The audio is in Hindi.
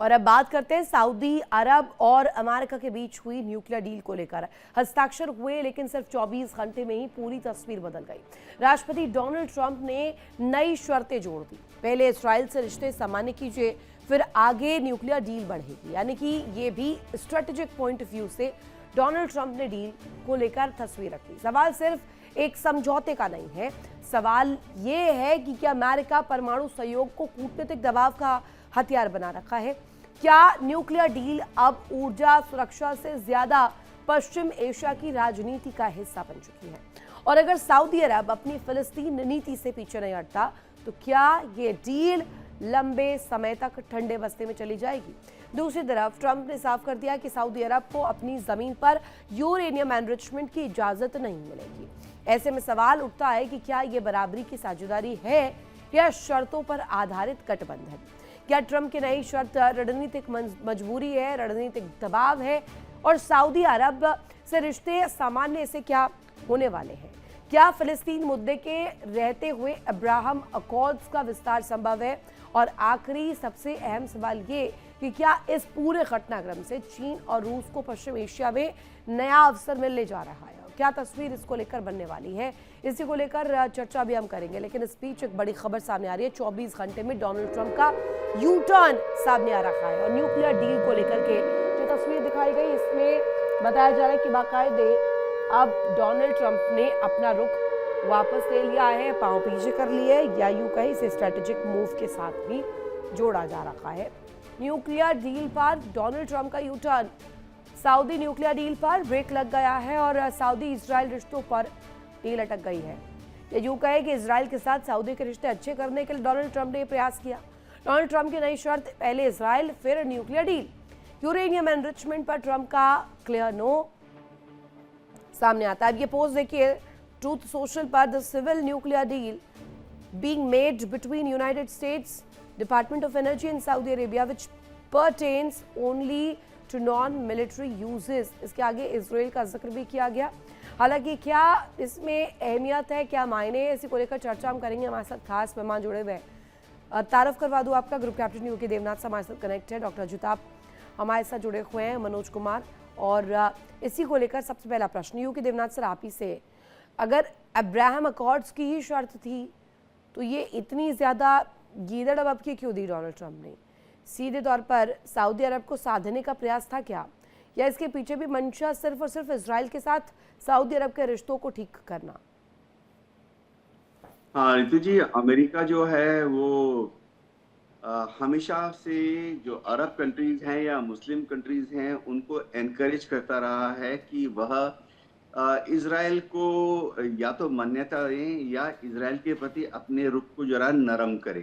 और अब बात करते हैं सऊदी अरब और अमेरिका के बीच हुई न्यूक्लियर डील को लेकर। हस्ताक्षर हुए लेकिन सिर्फ 24 घंटे में ही पूरी तस्वीर बदल गई। राष्ट्रपति डोनाल्ड ट्रंप ने नई शर्तें जोड़ दी। पहले इजराइल से रिश्ते सामान्य कीजिए, फिर आगे न्यूक्लियर डील बढ़ेगी। यानी कि ये भी स्ट्रेटेजिक पॉइंट ऑफ व्यू से डोनाल्ड ट्रंप ने डील को लेकर तस्वीर रखी। सवाल सिर्फ एक समझौते का नहीं है, सवाल ये है कि क्या अमेरिका परमाणु सहयोग को कूटनीतिक दबाव का हथियार बना रखा है। क्या न्यूक्लियर डील अब ऊर्जा सुरक्षा से ज्यादा पश्चिम एशिया की राजनीति का हिस्सा बन चुकी है। और अगर सऊदी अरब अपनी फिलिस्तीन नीति से पीछे नहीं हटता तो क्या ये डील लंबे समय तक ठंडे बस्ते में चली जाएगी। दूसरी तरफ ट्रंप ने साफ कर दिया कि सऊदी अरब को अपनी जमीन पर यूरेनियम एनरिचमेंट की इजाजत नहीं मिलेगी। ऐसे में सवाल उठता है कि क्या ये बराबरी की साझेदारी है या शर्तों पर आधारित गठबंधन। क्या ट्रंप की नई शर्त रणनीतिक मजबूरी है, रणनीतिक दबाव है, और सऊदी अरब से रिश्ते सामान्य से क्या होने वाले हैं। क्या फिलिस्तीन मुद्दे के रहते हुए अब्राहम अकॉर्ड्स का विस्तार संभव है। और आखिरी सबसे अहम सवाल ये कि क्या इस पूरे घटनाक्रम से चीन और रूस को पश्चिम एशिया में नया अवसर मिलने जा रहा है। क्या तस्वीर इसको लेकर बनने वाली है, इसी को लेकर चर्चा भी हम करेंगे। लेकिन इस बीच एक बड़ी खबर सामने आ रही है। 24 घंटे में डोनाल्ड ट्रंप का यू टर्न सामने आ रखा है और न्यूक्लियर डील को लेकर के जो तस्वीर दिखाई गई इसमें बताया जा रहा है कि बाकायदे अब डोनाल्ड ट्रंप ने अपना रुख वापस ले लिया है, पांव पीछे कर लिए, या यूं कहीं इसे स्ट्रेटेजिक मूव के साथ भी जोड़ा जा रखा है। न्यूक्लियर डील पर डोनाल्ड ट्रंप का U turn, Saudi nuclear deal पर ब्रेक लग गया है और सऊदी इजराइल रिश्तों पर डील अटक गई है। ये यूं कहे कि इजराइल के साथ सऊदी के रिश्ते अच्छे करने के लिए डोनाल्ड ट्रंप ने प्रयास किया। डोनाल्ड ट्रंप की नई शर्त, पहले इजराइल फिर न्यूक्लियर डील। यूरेनियम एनरिचमेंट पर ट्रंप का क्लियर नो सामने आता है। अब ये पोस्ट देखिए ट्रूथ सोशल पर, the civil nuclear deal being made between United States Department of Energy and Saudi Arabia which pertains only to non-military uses। इसके आगे इजराइल का जिक्र भी किया गया। हालांकि क्या इसमें अहमियत है, क्या मायने है, इसी को लेकर चर्चा हम करेंगे। हमारे साथ खास मेहमान जुड़े हुए हैं। तारफ करवा दूं आपका, ग्रुप कैप्टन यूके देवनाथ से हमारे साथ कनेक्ट है। डॉक्टर जुताब हमारे साथ जुड़े हुए हैं, मनोज कुमार। और इसी को लेकर सबसे पहला प्रश्न यूके देवनाथ सर आप ही से, अगर अब्राहम अकॉर्ड्स की ही शर्त थी तो ये इतनी ज़्यादा गीदड़ अब की क्यों दी डोनाल्ड ट्रंप ने। सीधे तौर पर सऊदी अरब को साधने का प्रयास था क्या, या इसके पीछे भी मंशा सिर्फ और सिर्फ इजराइल के साथ सऊदी अरब के रिश्तों को ठीक करना। हाँ रितु जी, अमेरिका जो है वो हमेशा से जो अरब कंट्रीज हैं या मुस्लिम कंट्रीज हैं उनको एनकरेज करता रहा है कि वह इजराइल को या तो मान्यता दें या इजराइल के प्रति अपने रुख को जरा नरम करें।